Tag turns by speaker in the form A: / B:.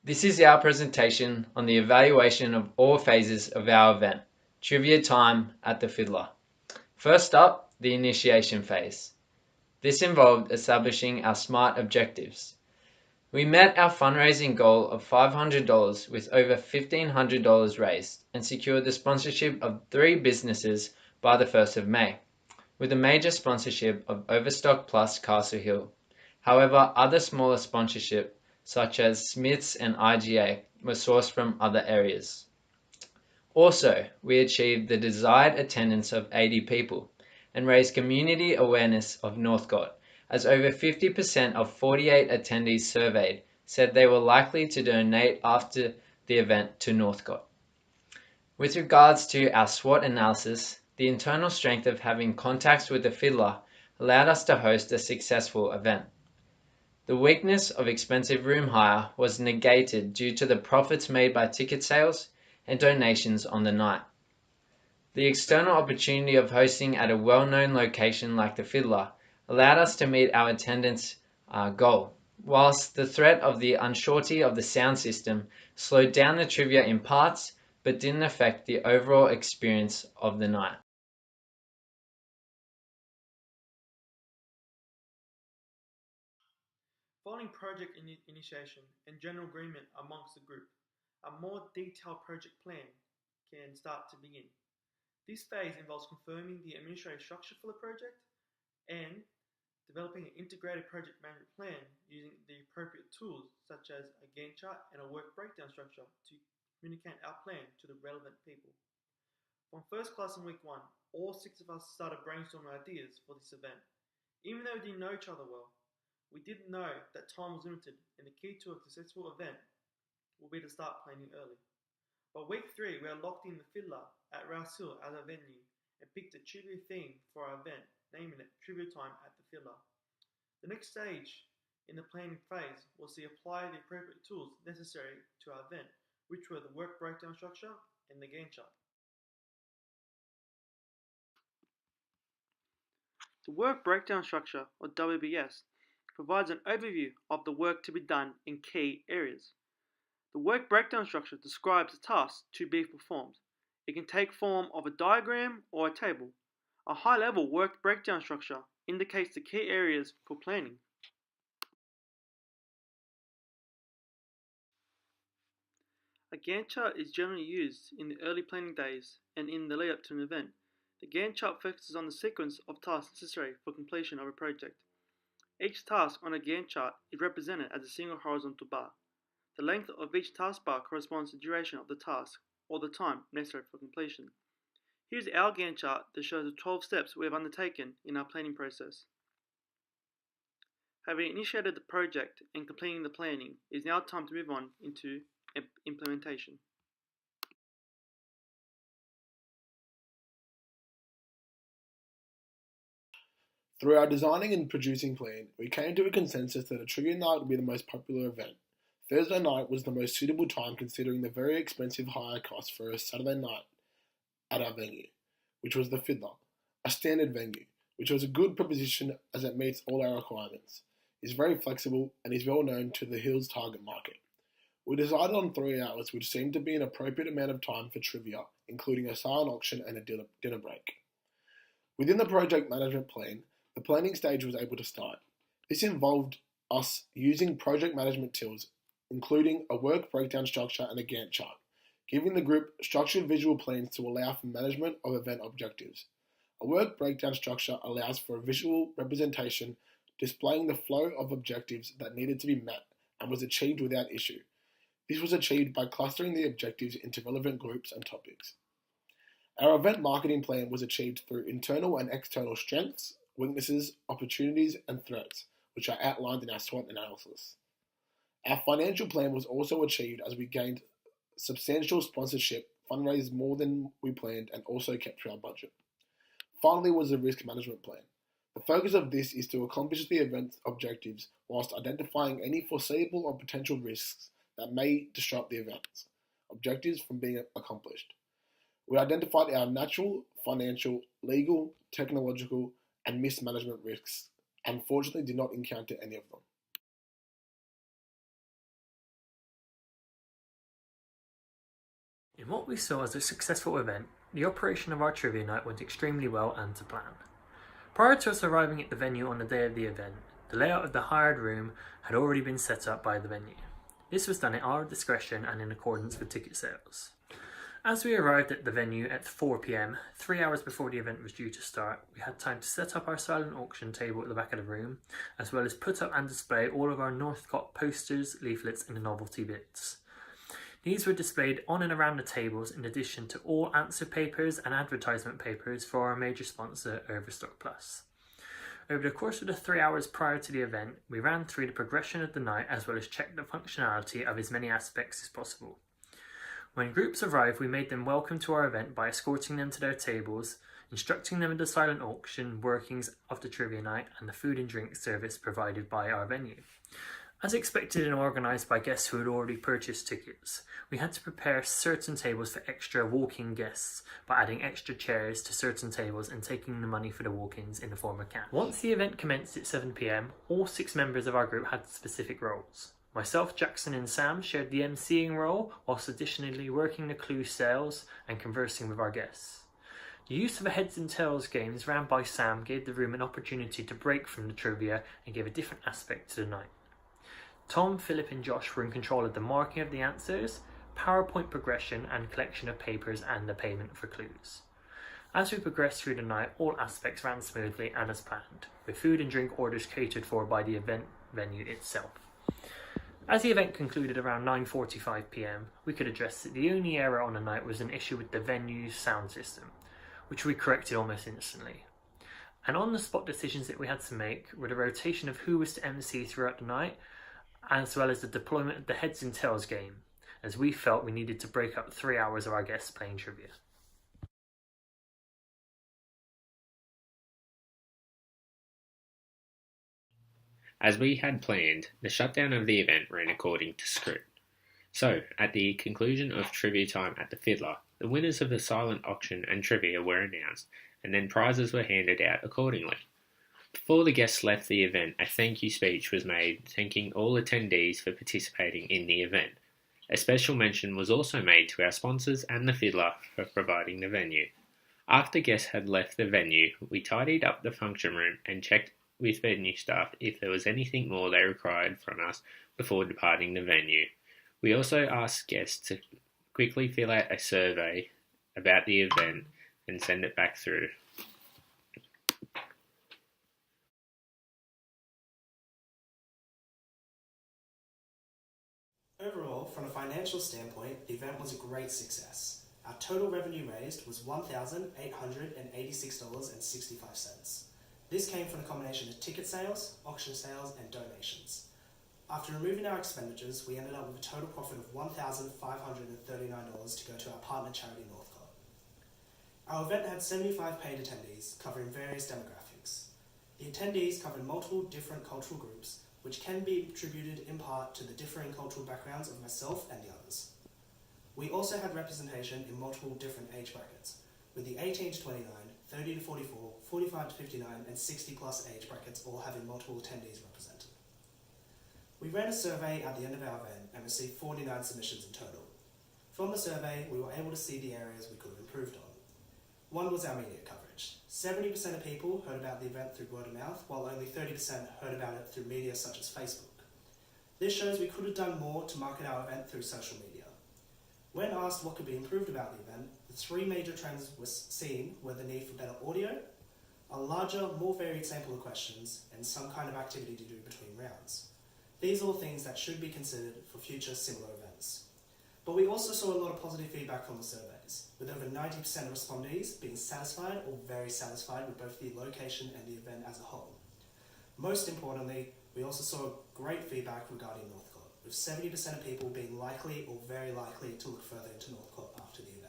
A: This is our presentation on the evaluation of all phases of our event, Trivia Time at the Fiddler. First up, the initiation phase. This involved establishing our SMART objectives. We met our fundraising goal of $500 with over $1,500 raised and secured the sponsorship of 3 businesses by the 1st of May, with a major sponsorship of Overstock Plus Castle Hill. However, other smaller sponsorship such as Smiths and IGA were sourced from other areas. Also, we achieved the desired attendance of 80 people and raised community awareness of Northcote, as over 50% of 48 attendees surveyed said they were likely to donate after the event to Northcote. With regards to our SWOT analysis, the internal strength of having contacts with the fiddler allowed us to host a successful event. The weakness of expensive room hire was negated due to the profits made by ticket sales and donations on the night. The external opportunity of hosting at a well-known location like the Fiddler allowed us to meet our attendance goal, whilst the threat of the unsurety of the sound system slowed down the trivia in parts but didn't affect the overall experience of the night.
B: Following project initiation and general agreement amongst the group, a more detailed project plan can start to begin. This phase involves confirming the administrative structure for the project and developing an integrated project management plan using the appropriate tools such as a Gantt chart and a work breakdown structure to communicate our plan to the relevant people. From first class in week 1, all 6 of us started brainstorming ideas for this event. Even though we didn't know each other well, we did know that time was limited and the key to a successful event will be to start planning early. By week 3, we are locked in the Fiddler at Rouse Hill as our venue and picked a trivia theme for our event, naming it Trivia Time at the Fiddler. The next stage in the planning phase was to apply the appropriate tools necessary to our event, which were the work breakdown structure and the Gantt chart. The work breakdown structure, or WBS, provides an overview of the work to be done in key areas. The work breakdown structure describes the tasks to be performed. It can take form of a diagram or a table. A high-level work breakdown structure indicates the key areas for planning. A Gantt chart is generally used in the early planning days and in the lead-up to an event. The Gantt chart focuses on the sequence of tasks necessary for completion of a project. Each task on a Gantt chart is represented as a single horizontal bar. The length of each taskbar corresponds to the duration of the task, or the time necessary for completion. Here's our Gantt chart that shows the 12 steps we have undertaken in our planning process. Having initiated the project and completing the planning, it is now time to move on into implementation.
C: Through our designing and producing plan, we came to a consensus that a trivia night would be the most popular event. Thursday night was the most suitable time considering the very expensive hire costs for a Saturday night at our venue, which was the Fiddler, a standard venue, which was a good proposition as it meets all our requirements, is very flexible, and is well known to the Hills target market. We decided on 3 hours, which seemed to be an appropriate amount of time for trivia, including a silent auction and a dinner break. Within the project management plan, the planning stage was able to start. This involved us using project management tools, including a work breakdown structure and a Gantt chart, giving the group structured visual plans to allow for management of event objectives. A work breakdown structure allows for a visual representation displaying the flow of objectives that needed to be met and was achieved without issue. This was achieved by clustering the objectives into relevant groups and topics. Our event marketing plan was achieved through internal and external strengths, weaknesses, opportunities, and threats, which are outlined in our SWOT analysis. Our financial plan was also achieved as we gained substantial sponsorship, fundraised more than we planned, and also kept to our budget. Finally was the risk management plan. The focus of this is to accomplish the event's objectives whilst identifying any foreseeable or potential risks that may disrupt the event's objectives from being accomplished. We identified our natural, financial, legal, technological, and mismanagement risks, and fortunately did not encounter any of them.
D: In what we saw as a successful event, the operation of our trivia night went extremely well and to plan. Prior to us arriving at the venue on the day of the event, the layout of the hired room had already been set up by the venue. This was done at our discretion and in accordance with ticket sales. As we arrived at the venue at 4 p.m, 3 hours before the event was due to start, we had time to set up our silent auction table at the back of the room, as well as put up and display all of our Northcott posters, leaflets and novelty bits. These were displayed on and around the tables in addition to all answer papers and advertisement papers for our major sponsor, Overstock Plus. Over the course of the 3 hours prior to the event, we ran through the progression of the night as well as checked the functionality of as many aspects as possible. When groups arrived, we made them welcome to our event by escorting them to their tables, instructing them in the silent auction workings of the trivia night and the food and drink service provided by our venue. As expected and organised by guests who had already purchased tickets, we had to prepare certain tables for extra walk-in guests by adding extra chairs to certain tables and taking the money for the walk-ins in the form of cash. Once the event commenced at 7 p.m, all 6 members of our group had specific roles. Myself, Jackson and Sam shared the emceeing role, whilst additionally working the clue sales and conversing with our guests. The use of a heads and tails games ran by Sam gave the room an opportunity to break from the trivia and give a different aspect to the night. Tom, Philip and Josh were in control of the marking of the answers, PowerPoint progression and collection of papers and the payment for clues. As we progressed through the night, all aspects ran smoothly and as planned, with food and drink orders catered for by the event venue itself. As the event concluded around 9:45 p.m, we could address that the only error on the night was an issue with the venue's sound system, which we corrected almost instantly. And on-the-spot decisions that we had to make were the rotation of who was to MC throughout the night, as well as the deployment of the heads and tails game, as we felt we needed to break up 3 hours of our guests playing trivia.
E: As we had planned, the shutdown of the event ran according to script. So, at the conclusion of trivia time at the Fiddler, the winners of the silent auction and trivia were announced, and then prizes were handed out accordingly. Before the guests left the event, a thank you speech was made thanking all attendees for participating in the event. A special mention was also made to our sponsors and the Fiddler for providing the venue. After guests had left the venue, we tidied up the function room and checked with venue staff if there was anything more they required from us before departing the venue. We also asked guests to quickly fill out a survey about the event and send it back through.
F: Overall, from a financial standpoint, the event was a great success. Our total revenue raised was $1,886.65. This came from a combination of ticket sales, auction sales, and donations. After removing our expenditures, we ended up with a total profit of $1,539 to go to our partner charity Northcott. Our event had 75 paid attendees, covering various demographics. The attendees covered multiple different cultural groups, which can be attributed in part to the differing cultural backgrounds of myself and the others. We also had representation in multiple different age brackets, with the 18 to 29, 30 to 44, 45 to 59, and 60 plus age brackets all having multiple attendees represented. We ran a survey at the end of our event and received 49 submissions in total. From the survey, we were able to see the areas we could have improved on. One was our media coverage. 70% of people heard about the event through word of mouth, while only 30% heard about it through media such as Facebook. This shows we could have done more to market our event through social media. When asked what could be improved about the event, the 3 major trends were seen were the need for better audio, a larger, more varied sample of questions, and some kind of activity to do between rounds. These are all things that should be considered for future similar events. But we also saw a lot of positive feedback from the surveys, with over 90% of respondees being satisfied or very satisfied with both the location and the event as a whole. Most importantly, we also saw great feedback regarding Northcott, with 70% of people being likely or very likely to look further into Northcott after the event.